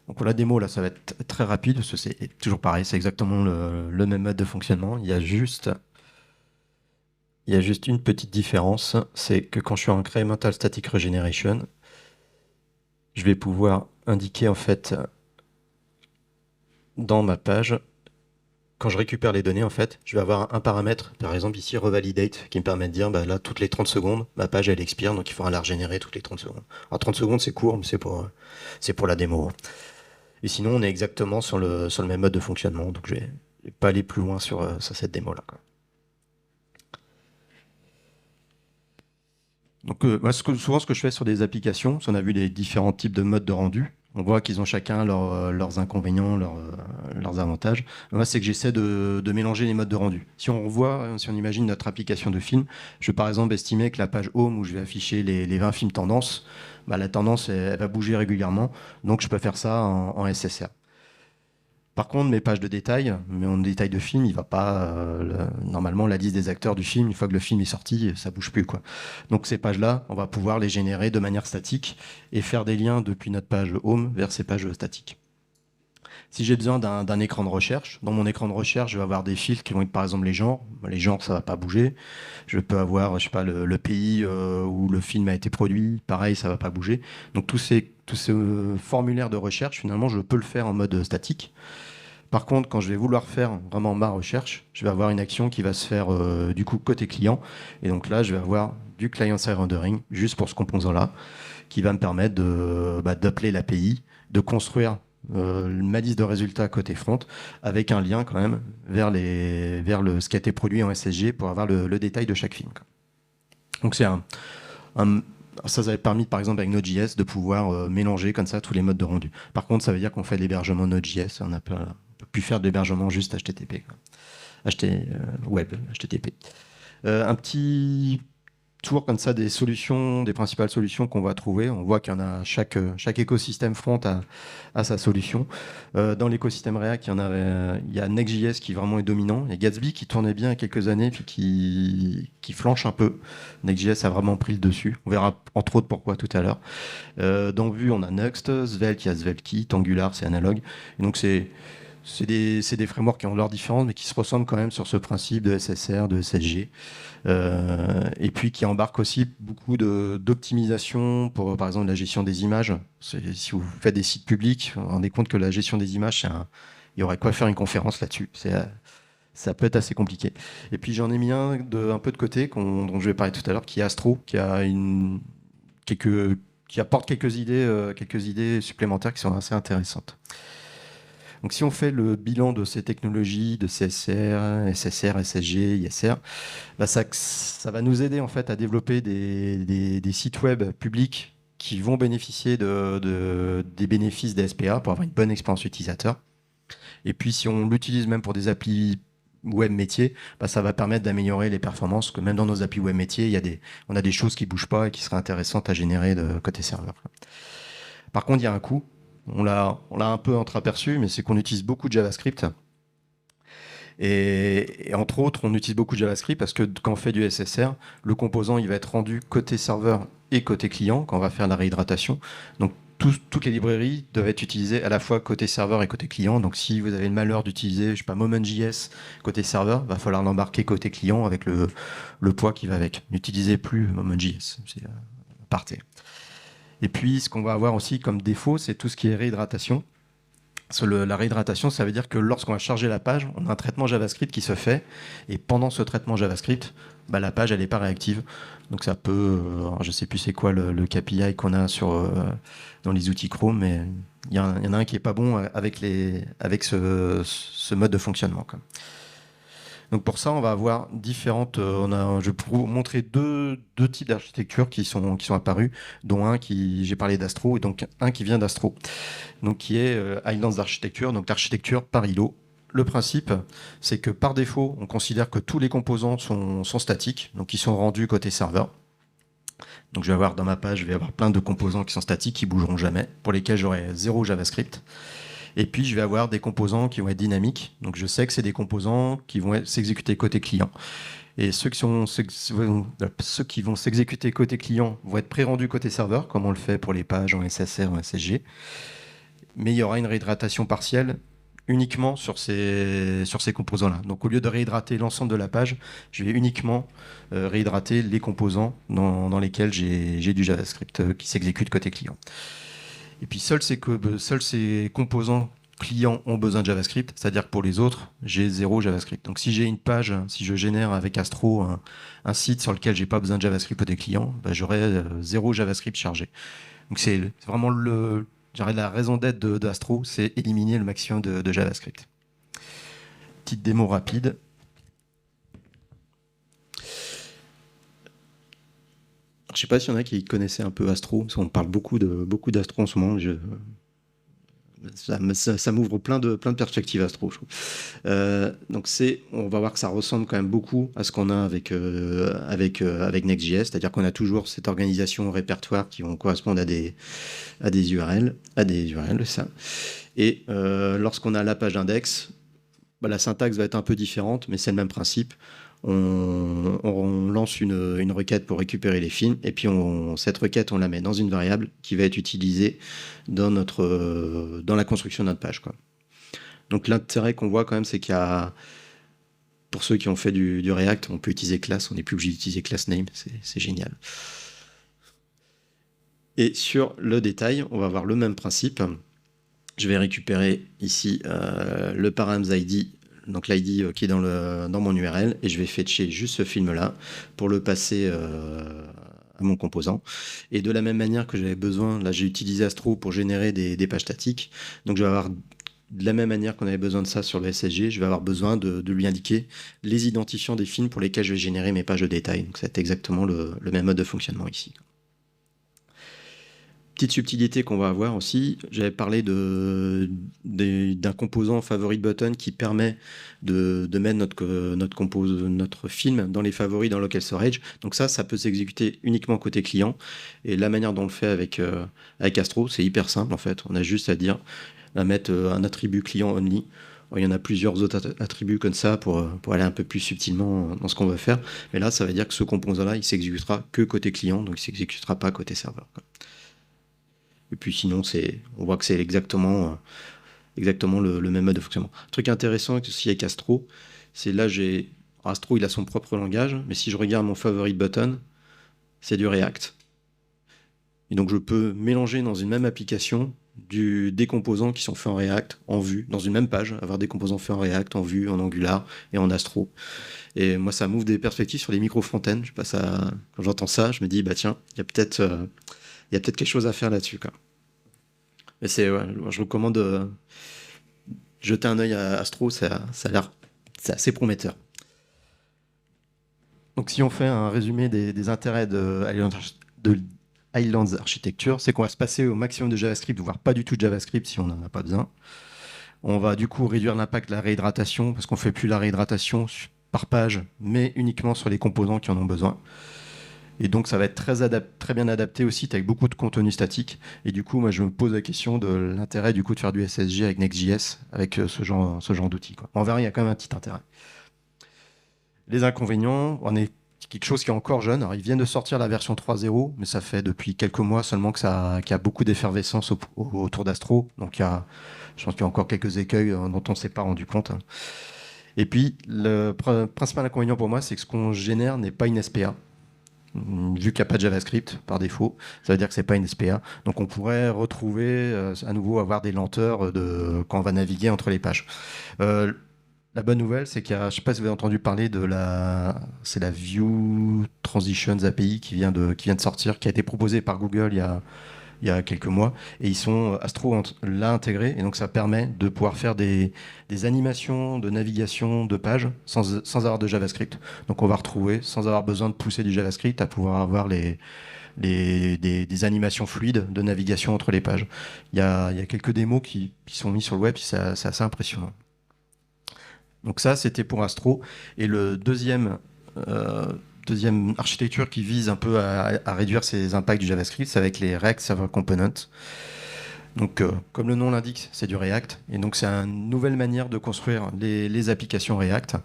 A: Donc pour la démo, là, ça va être très rapide, parce que c'est toujours pareil, c'est exactement le même mode de fonctionnement. Il y a juste une petite différence, c'est que quand je suis en incremental static regeneration, je vais pouvoir indiquer en fait dans ma page, quand je récupère les données, en fait, je vais avoir un paramètre, par exemple ici revalidate, qui me permet de dire, bah, là, toutes les 30 secondes, ma page elle expire, donc il faudra la régénérer toutes les 30 secondes. Alors 30 secondes c'est court, mais c'est pour la démo. Et sinon, on est exactement sur le même mode de fonctionnement, donc je vais pas aller plus loin sur cette démo-là, quoi. Donc, moi, souvent, ce que je fais sur des applications, si on a vu les différents types de modes de rendu, on voit qu'ils ont chacun leurs inconvénients, leurs avantages. Moi, c'est que j'essaie de mélanger les modes de rendu. Si on revoit, si on imagine notre application de film, je vais par exemple estimer que la page Home où je vais afficher les 20 films tendances, bah, la tendance, elle va bouger régulièrement. Donc, je peux faire ça en SSR. Par contre, mes pages de détail, mon détail de film, il va pas. Normalement, la liste des acteurs du film, une fois que le film est sorti, ça bouge plus, quoi. Donc ces pages-là, on va pouvoir les générer de manière statique et faire des liens depuis notre page home vers ces pages statiques. Si j'ai besoin d'un écran de recherche, dans mon écran de recherche, je vais avoir des filtres qui vont être par exemple les genres. Les genres, ça va pas bouger. Je peux avoir, je sais pas, le pays où le film a été produit. Pareil, ça va pas bouger. Donc tous ces formulaires de recherche, finalement, je peux le faire en mode statique. Par contre, quand je vais vouloir faire vraiment ma recherche, je vais avoir une action qui va se faire du coup côté client. Et donc là, je vais avoir du client-side rendering juste pour ce composant-là, qui va me permettre d'appeler l'API, de construire ma liste de résultats côté front, avec un lien quand même vers ce qui a été produit en SSG pour avoir le détail de chaque film, quoi. Donc un- ça avait permis par exemple avec Node.js de pouvoir mélanger comme ça tous les modes de rendu. Par contre, ça veut dire qu'on fait de l'hébergement Node.js, on peut plus faire de l'hébergement juste HTTP, quoi. Web, HTTP. Un petit tour comme ça des solutions, des principales solutions qu'on va trouver. On voit qu'il y en a chaque écosystème front a sa solution. Dans l'écosystème React, il y a Next.js qui vraiment est dominant. Il y a Gatsby qui tournait bien il y a quelques années puis qui flanche un peu. Next.js a vraiment pris le dessus. On verra entre autres pourquoi tout à l'heure. Dans Vue, on a Next, Svelte, il y a SvelteKit, Angular, c'est analogue. Et donc c'est des frameworks qui ont leurs différences, mais qui se ressemblent quand même sur ce principe de SSR, de SSG. Et puis qui embarque aussi beaucoup d'optimisation pour, par exemple, la gestion des images. Si vous faites des sites publics, vous vous rendez compte que la gestion des images, il y aurait quoi faire une conférence là-dessus. Ça peut être assez compliqué. Et puis j'en ai mis un peu de côté, dont je vais parler tout à l'heure, qui est Astro, qui apporte quelques idées supplémentaires qui sont assez intéressantes. Donc si on fait le bilan de ces technologies, de CSR, SSR, SSG, ISR, bah, ça va nous aider en fait à développer des sites web publics qui vont bénéficier des bénéfices des SPA pour avoir une bonne expérience utilisateur. Et puis si on l'utilise même pour des applis web métiers, bah, ça va permettre d'améliorer les performances, que même dans nos applis web métiers, on a des choses qui ne bougent pas et qui seraient intéressantes à générer de côté serveur. Par contre, il y a un coût. On l'a un peu entreaperçu, mais c'est qu'on utilise beaucoup de JavaScript. Et entre autres, on utilise beaucoup de JavaScript parce que quand on fait du SSR, le composant il va être rendu côté serveur et côté client quand on va faire la réhydratation. Donc toutes les librairies doivent être utilisées à la fois côté serveur et côté client. Donc si vous avez le malheur d'utiliser, je sais pas, Moment.js côté serveur, va falloir l'embarquer côté client avec le poids qui va avec. N'utilisez plus Moment.js, c'est partez. Et puis ce qu'on va avoir aussi comme défaut, c'est tout ce qui est réhydratation. La réhydratation, ça veut dire que lorsqu'on va charger la page, on a un traitement JavaScript qui se fait, et pendant ce traitement JavaScript, bah, la page elle n'est pas réactive. Donc ça peut, je ne sais plus c'est quoi le KPI qu'on a dans les outils Chrome, mais il y en a un qui est pas bon avec ce mode de fonctionnement, quoi. Donc pour ça, on va avoir je vais vous montrer deux types d'architectures qui sont apparus, dont j'ai parlé d'Astro, et donc un qui vient d'Astro, donc qui est Islands d'architecture, donc l'architecture par îlot. Le principe, c'est que par défaut, on considère que tous les composants sont statiques, donc ils sont rendus côté serveur. Donc je vais avoir dans ma page, je vais avoir plein de composants qui sont statiques, qui bougeront jamais, pour lesquels j'aurai zéro JavaScript. Et puis, je vais avoir des composants qui vont être dynamiques. Donc, je sais que c'est des composants qui vont s'exécuter côté client. Et ceux qui vont s'exécuter côté client vont être pré-rendus côté serveur, comme on le fait pour les pages en SSR ou en SSG. Mais il y aura une réhydratation partielle uniquement sur ces composants-là. Donc, au lieu de réhydrater l'ensemble de la page, je vais uniquement réhydrater les composants dans lesquels j'ai du JavaScript qui s'exécute côté client. Et puis seuls ces composants clients ont besoin de JavaScript, c'est-à-dire que pour les autres, j'ai zéro JavaScript. Donc si j'ai une page, si je génère avec Astro un site sur lequel j'ai pas besoin de JavaScript côté client, bah, j'aurai zéro JavaScript chargé. Donc c'est vraiment la raison d'être d'Astro, c'est éliminer le maximum de JavaScript. Petite démo rapide. Je sais pas s'il y en a qui connaissaient un peu Astro, parce qu'on parle beaucoup d'Astro en ce moment. Ça m'ouvre plein de perspectives Astro, je trouve. Donc on va voir que ça ressemble quand même beaucoup à ce qu'on a avec Next.js, c'est-à-dire qu'on a toujours cette organisation au répertoire qui vont correspondre à des URL, ça. Et lorsqu'on a la page d'index, bah, la syntaxe va être un peu différente, mais c'est le même principe. On lance une requête pour récupérer les films, et puis cette requête, on la met dans une variable qui va être utilisée dans la construction de notre page, quoi. Donc l'intérêt qu'on voit quand même, c'est qu'il y a, pour ceux qui ont fait du React, on peut utiliser class, on n'est plus obligé d'utiliser class name, c'est génial. Et sur le détail, on va avoir le même principe. Je vais récupérer ici le params ID, donc l'ID qui est dans mon URL, et je vais fetcher juste ce film-là pour le passer à mon composant. Et de la même manière que j'avais besoin, là j'ai utilisé Astro pour générer des pages statiques, donc je vais avoir, de la même manière qu'on avait besoin de ça sur le SSG, je vais avoir besoin de lui indiquer les identifiants des films pour lesquels je vais générer mes pages de détail. Donc c'est exactement le même mode de fonctionnement ici. Petite subtilité qu'on va avoir aussi, j'avais parlé d'un composant favorite button qui permet de mettre notre film dans les favoris dans local storage. Donc ça peut s'exécuter uniquement côté client. Et la manière dont on le fait avec Astro, c'est hyper simple en fait. On a juste à mettre un attribut client only. Il y en a plusieurs autres attributs comme ça pour aller un peu plus subtilement dans ce qu'on veut faire. Mais là, ça veut dire que ce composant-là, il s'exécutera que côté client, donc il ne s'exécutera pas côté serveur, quoi. Et puis sinon, on voit que c'est exactement le même mode de fonctionnement. Un truc intéressant aussi avec Astro, c'est là, Astro, il a son propre langage, mais si je regarde mon favorite button, c'est du React. Et donc je peux mélanger dans une même application des composants qui sont faits en React, en Vue, dans une même page, avoir des composants faits en React, en Vue, en Angular et en Astro. Et moi, ça m'ouvre des perspectives sur les micro-frontends. Quand j'entends ça, je me dis, bah tiens, il y a peut-être quelque chose à faire là-dessus, quoi. Mais je recommande de jeter un œil à Astro, c'est assez prometteur. Donc si on fait un résumé des intérêts de Highlands Architecture, c'est qu'on va se passer au maximum de JavaScript, voire pas du tout de JavaScript si on n'en a pas besoin. On va du coup réduire l'impact de la réhydratation, parce qu'on ne fait plus la réhydratation par page, mais uniquement sur les composants qui en ont besoin. Et donc ça va être très bien adapté aussi avec beaucoup de contenu statique. Et du coup, moi je me pose la question de l'intérêt du coup de faire du SSG avec Next.js, avec ce genre d'outils, quoi. On verra, il y a quand même un petit intérêt. Les inconvénients, on est quelque chose qui est encore jeune. Alors, ils viennent de sortir la version 3.0, mais ça fait depuis quelques mois seulement qu'il y a beaucoup d'effervescence autour d'Astro. Donc je pense qu'il y a encore quelques écueils dont on ne s'est pas rendu compte. Et puis, le principal inconvénient pour moi, c'est que ce qu'on génère n'est pas une SPA. Vu qu'il n'y a pas de JavaScript par défaut, ça veut dire que c'est pas une SPA. Donc on pourrait retrouver à nouveau avoir des lenteurs quand on va naviguer entre les pages. La bonne nouvelle, c'est qu'il y a, je ne sais pas si vous avez entendu parler c'est la Vue Transitions API qui vient de sortir, qui a été proposée par Google il y a quelques mois, et Astro l'a intégré, et donc ça permet de pouvoir faire des animations de navigation de pages sans avoir de JavaScript. Donc on va retrouver, sans avoir besoin de pousser du JavaScript, à pouvoir avoir des animations fluides de navigation entre les pages. Il y a quelques démos qui sont mis sur le web, c'est assez impressionnant. Donc ça, c'était pour Astro. Et le deuxième architecture qui vise un peu à réduire ces impacts du JavaScript, c'est avec les React Server Components. Donc, comme le nom l'indique, c'est du React. Et donc, c'est une nouvelle manière de construire les applications React.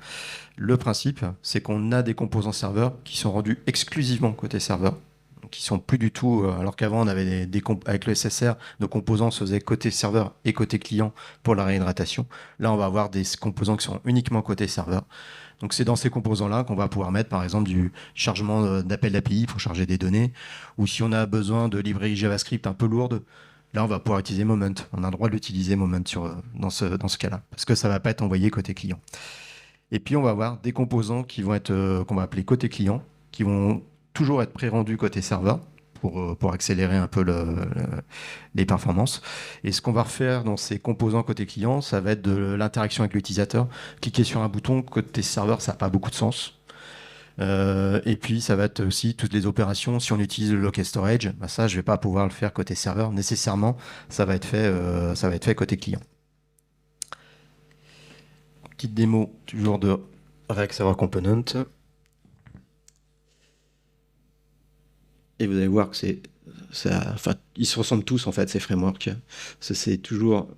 A: Le principe, c'est qu'on a des composants serveurs qui sont rendus exclusivement côté serveur, qui sont plus du tout, alors qu'avant on avait avec le SSR, nos composants se faisaient côté serveur et côté client pour la réhydratation. Là, on va avoir des composants qui sont uniquement côté serveur. Donc c'est dans ces composants-là qu'on va pouvoir mettre par exemple du chargement d'appel d'API pour charger des données, ou si on a besoin de librairies JavaScript un peu lourdes, là on va pouvoir utiliser Moment. On a le droit d'utiliser Moment dans ce cas-là, parce que ça ne va pas être envoyé côté client. Et puis on va avoir des composants qui vont être, qu'on va appeler côté client, qui vont toujours être pré-rendus côté serveur pour accélérer un peu les performances. Et ce qu'on va refaire dans ces composants côté client, ça va être de l'interaction avec l'utilisateur. Cliquer sur un bouton côté serveur, ça n'a pas beaucoup de sens. Et puis ça va être aussi toutes les opérations. Si on utilise le local storage, bah ça je vais pas pouvoir le faire côté serveur nécessairement. Ça va être fait côté client. Petite démo toujours de React Server Component. Et vous allez voir que ils se ressemblent tous en fait ces frameworks. C'est toujours.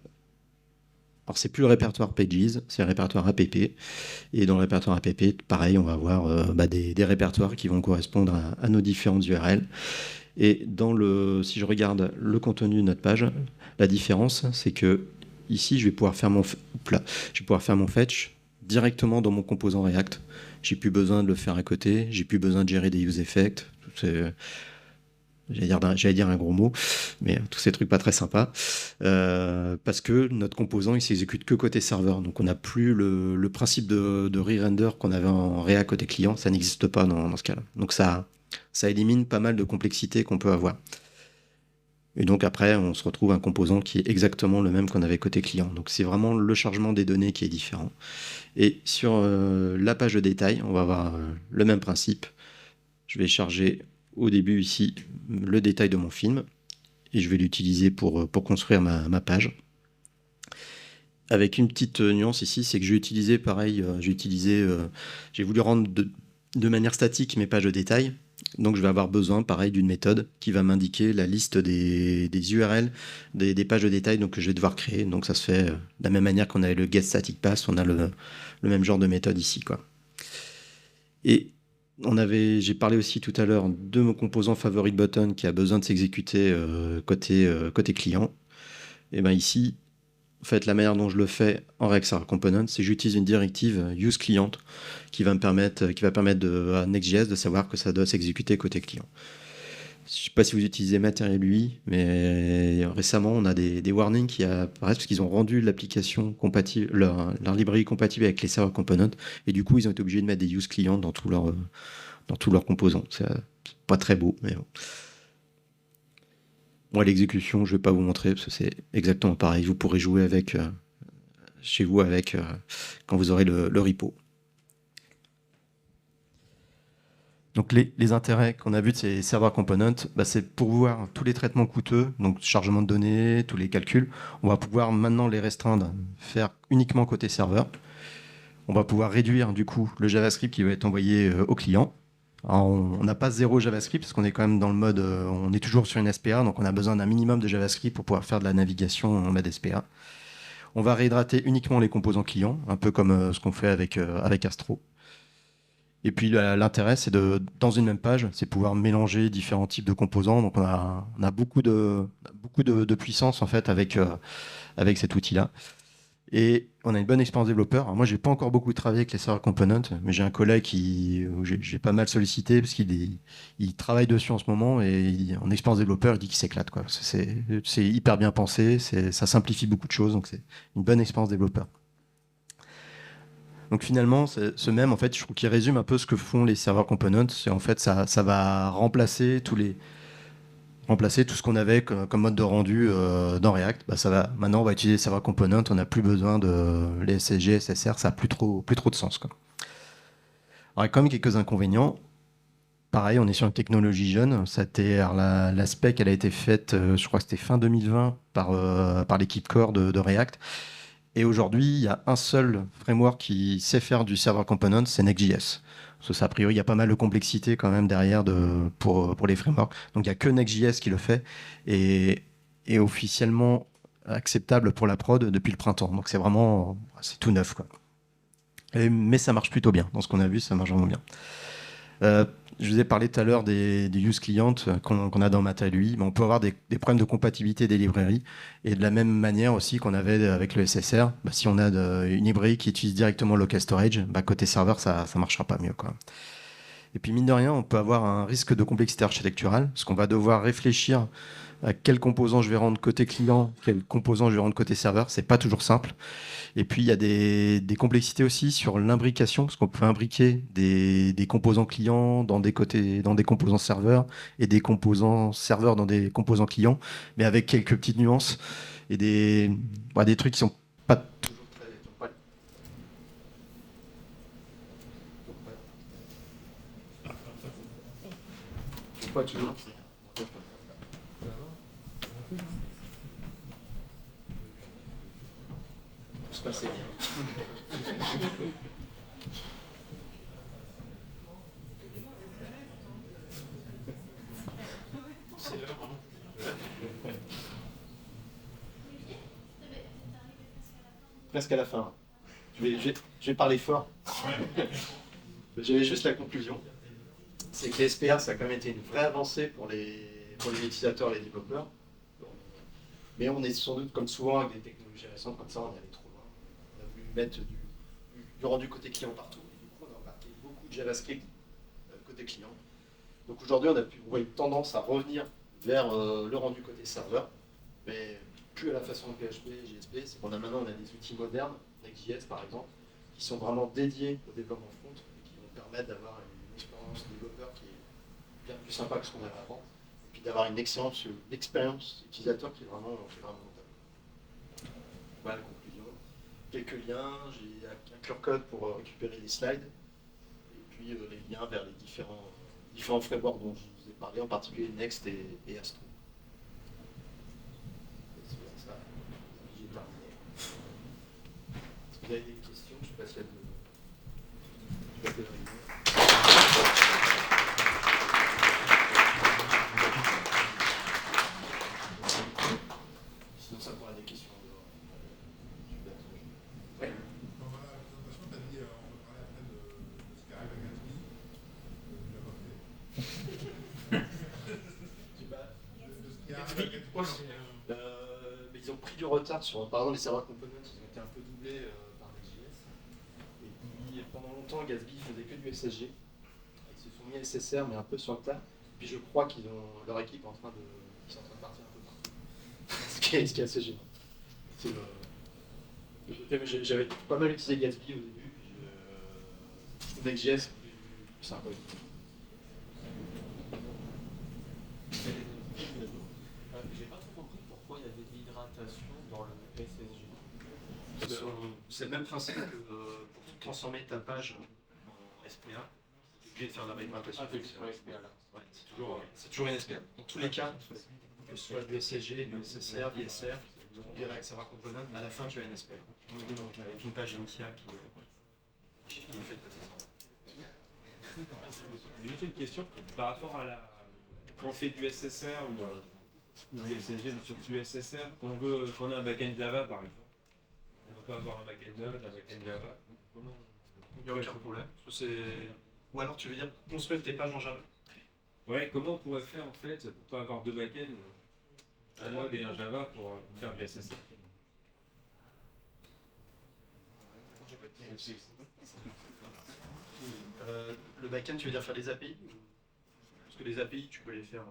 A: Alors c'est plus le répertoire Pages, c'est le répertoire app. Et dans le répertoire app, pareil, on va avoir des répertoires qui vont correspondre à nos différentes URL. Et si je regarde le contenu de notre page, la différence, c'est que ici, je vais pouvoir faire mon fetch directement dans mon composant React. J'ai plus besoin de le faire à côté, j'ai plus besoin de gérer des use effects. J'allais dire un gros mot, mais tous ces trucs pas très sympas, parce que notre composant il s'exécute que côté serveur, donc on n'a plus le principe de re-render qu'on avait en React côté client, ça n'existe pas dans ce cas-là. Donc ça élimine pas mal de complexité qu'on peut avoir. Et donc après, on se retrouve un composant qui est exactement le même qu'on avait côté client. Donc c'est vraiment le chargement des données qui est différent. Et sur la page de détail, on va avoir le même principe. Je vais charger au début ici le détail de mon film et je vais l'utiliser pour construire ma page. Avec une petite nuance ici, c'est que j'ai utilisé pareil, j'ai voulu rendre de manière statique mes pages de détail. Donc je vais avoir besoin pareil d'une méthode qui va m'indiquer la liste des URL des pages de détail donc, que je vais devoir créer. Donc ça se fait de la même manière qu'on avait le getStaticPath, on a le même genre de méthode ici, quoi. Et j'ai parlé aussi tout à l'heure de mon composant favorite button qui a besoin de s'exécuter côté client. Et bien ici, en fait, la manière dont je le fais en React Server Component, c'est que j'utilise une directive useClient qui va permettre à Next.js de savoir que ça doit s'exécuter côté client. Je ne sais pas si vous utilisez Material UI, mais récemment, on a des warnings qui apparaissent parce qu'ils ont rendu l'application compatible, leur librairie compatible avec les serveurs components, et du coup, ils ont été obligés de mettre des use clients dans tous leurs composants. C'est pas très beau, mais bon. Moi, l'exécution, je ne vais pas vous montrer parce que c'est exactement pareil. Vous pourrez jouer avec chez vous quand vous aurez le repo. Donc les intérêts qu'on a vus de ces serveurs components, c'est pour voir tous les traitements coûteux, donc chargement de données, tous les calculs. On va pouvoir maintenant les restreindre, faire uniquement côté serveur. On va pouvoir réduire du coup le JavaScript qui va être envoyé au client. Alors, on n'a pas zéro JavaScript parce qu'on est quand même dans le mode, on est toujours sur une SPA, donc on a besoin d'un minimum de JavaScript pour pouvoir faire de la navigation en mode SPA. On va réhydrater uniquement les composants clients, un peu comme ce qu'on fait avec Astro. Et puis l'intérêt, c'est dans une même page, c'est pouvoir mélanger différents types de composants. Donc on a beaucoup de puissance en fait avec cet outil-là. Et on a une bonne expérience développeur. Alors moi, j'ai pas encore beaucoup travaillé avec les server components, mais j'ai un collègue où j'ai pas mal sollicité parce qu'il travaille dessus en ce moment et en expérience développeur, il dit qu'il s'éclate, quoi. C'est hyper bien pensé, ça simplifie beaucoup de choses, donc c'est une bonne expérience développeur. Donc finalement, ce même, en fait, je trouve qu'il résume un peu ce que font les serveurs components. C'est en fait, ça va remplacer tout ce qu'on avait comme mode de rendu dans React. Maintenant, on va utiliser server component. On n'a plus besoin de les SSG, SSR. Ça n'a plus trop de sens, quoi. Alors, il y a quand même quelques inconvénients. Pareil, on est sur une technologie jeune. La spec, elle a été faite, je crois que c'était fin 2020 par l'équipe core de React. Et aujourd'hui, il y a un seul framework qui sait faire du server component, c'est Next.js. Parce que ça, a priori, il y a pas mal de complexité quand même derrière pour les frameworks. Donc il n'y a que Next.js qui le fait et est officiellement acceptable pour la prod depuis le printemps. Donc c'est tout neuf, quoi. Mais ça marche plutôt bien. Dans ce qu'on a vu, ça marche vraiment bien. Je vous ai parlé tout à l'heure des use clients qu'on a dans Material UI. On peut avoir des problèmes de compatibilité des librairies. Et de la même manière aussi qu'on avait avec le SSR, si on a une librairie qui utilise directement local storage, côté serveur, ça ne marchera pas mieux, quoi. Et puis mine de rien, on peut avoir un risque de complexité architecturale, parce qu'on va devoir réfléchir à quel composant je vais rendre côté client, quel composant je vais rendre côté serveur. C'est pas toujours simple. Et puis, il y a des complexités aussi sur l'imbrication, parce qu'on peut imbriquer des composants clients dans des composants serveurs et des composants serveurs dans des composants clients, mais avec quelques petites nuances et des trucs qui sont pas toujours très... Pas toujours. Se passer bien. C'est l'heure. Presque à la fin. Je vais parler fort. J'avais juste la conclusion. C'est que les SPA, ça a quand même été une vraie avancée pour les utilisateurs et les développeurs. Mais on est sans doute, comme souvent, avec des technologies récentes comme ça, on est allé trop loin. On a voulu mettre du rendu côté client partout. Et du coup, on a embarqué beaucoup de JavaScript côté client. Donc aujourd'hui, on voit une tendance à revenir vers le rendu côté serveur, mais plus à la façon de PHP et JSP. C'est qu'on a maintenant des outils modernes, Next.js par exemple, qui sont vraiment dédiés au développement front et qui vont permettre d'avoir une expérience développeur qui est bien plus sympa que ce qu'on avait avant, et puis d'avoir une expérience utilisateur qui est vraiment notable. Voilà la conclusion. Quelques liens, j'ai un QR code pour récupérer les slides, et puis les liens vers les différents frameworks dont je vous ai parlé, en particulier Next et Astro. Ça, j'ai terminé. Est-ce que vous avez des questions? Je passe la sinon, ça pourra des questions. Ouais.
B: Dans la présentation, tu as dit on peut parler après de ce qui arrive à Gatsby. De ce qui arrive à Gatsby.
A: Mais ils ont pris du retard sur, par exemple, les serveurs components, ils ont été un peu doublés par Next.js. Et puis pendant longtemps, Gatsby faisait que du SSG. Ils se sont mis à SSR, mais un peu sur le tas. Puis je crois qu'ils ont leur équipe ils sont en train de partir un peu partout. Ce qui est assez gênant. J'avais pas mal utilisé Gatsby au début. Next.js, c'est un peu.
C: J'ai pas trop compris pourquoi il y avait de l'hydratation dans le SSG.
A: C'est le même principe que pour transformer ta page en SPA, tu es obligé de faire la migration.
C: Ah, c'est sur SPA là.
A: Ouais, c'est toujours une SPA. Dans tous les cas, que ce soit du SSG, du SSR, du SR, du Direct Server Component, à la fin tu as une SPA. Avec une page initiale qui est faite de ça.
D: J'ai juste une question par rapport à la. Quand on fait du SSR ou du SSG, surtout du SSR, qu'on a un backend Java par exemple. On peut avoir un backend Node, un backend Java. Comment
A: Il n'y a aucun problème. Ou alors tu veux dire construire tes pages en Java.
D: Ouais, comment on pourrait faire en fait pour pas avoir deux backends, un Node et un Java pour faire du SSR?
A: Le backend, tu veux dire faire les API? Parce que les API, tu peux les faire.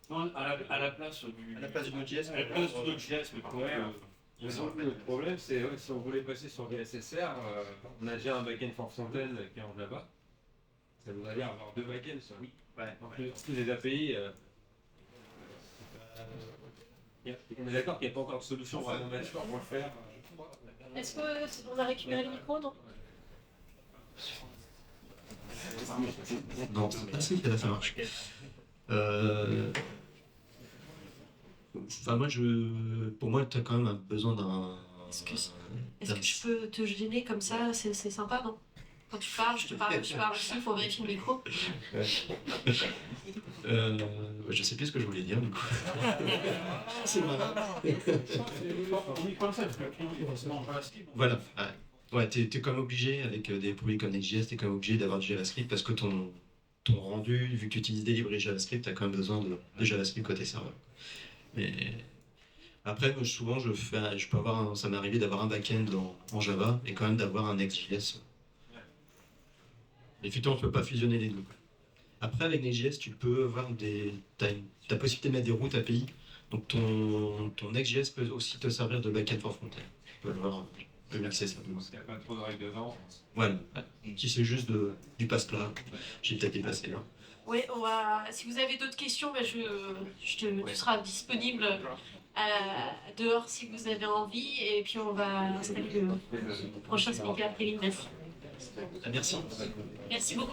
D: Non, à la place du.
A: À la place du Node.js.
D: À la place du Node.js, mais pourrait. Le problème, c'est si on voulait passer sur du SSR, on a déjà un backend Fontaine qui est en Java. Ça voudrait dire avoir deux backends, ça. Oui.
A: Ouais.
D: En plus des API. On est d'accord qu'il n'y a pas encore de solution vraiment mature pour le faire.
E: Est-ce qu'on a récupéré le micro, non?
A: Non, si, ça marche. Enfin, pour moi, tu as quand même besoin d'un.
E: Est-ce que je peux te gêner comme ça? C'est sympa, non? Quand tu parles, je parle aussi, il faut vérifier le micro.
A: Je sais plus ce que je voulais dire, du coup. C'est marrant. Voilà. Ouais, t'es quand même obligé, avec des produits comme Next.js, t'es quand même obligé d'avoir du JavaScript parce que ton rendu, vu que tu utilises des librairies JavaScript, t'as quand même besoin de JavaScript côté serveur. Mais après, moi, souvent, ça m'est arrivé d'avoir un back-end en Java et quand même d'avoir un Next.js. Effectivement, on ne peut pas fusionner les deux. Après, avec Next.js, tu peux avoir t'as possibilité de mettre des routes API. Donc ton Next.js peut aussi te servir de back-end for front-end. Tu peux avoir un peu mixer ça.
D: Parce qu'il n'y a pas trop de règles dedans.
A: Voilà. Si c'est juste du passe-plat, j'ai peut-être dépassé là.
E: Oui, si vous avez d'autres questions, tu seras disponible dehors si vous avez envie. Et puis on va installer le prochain speaker, Kevin. Merci.
A: Merci.
E: Merci beaucoup.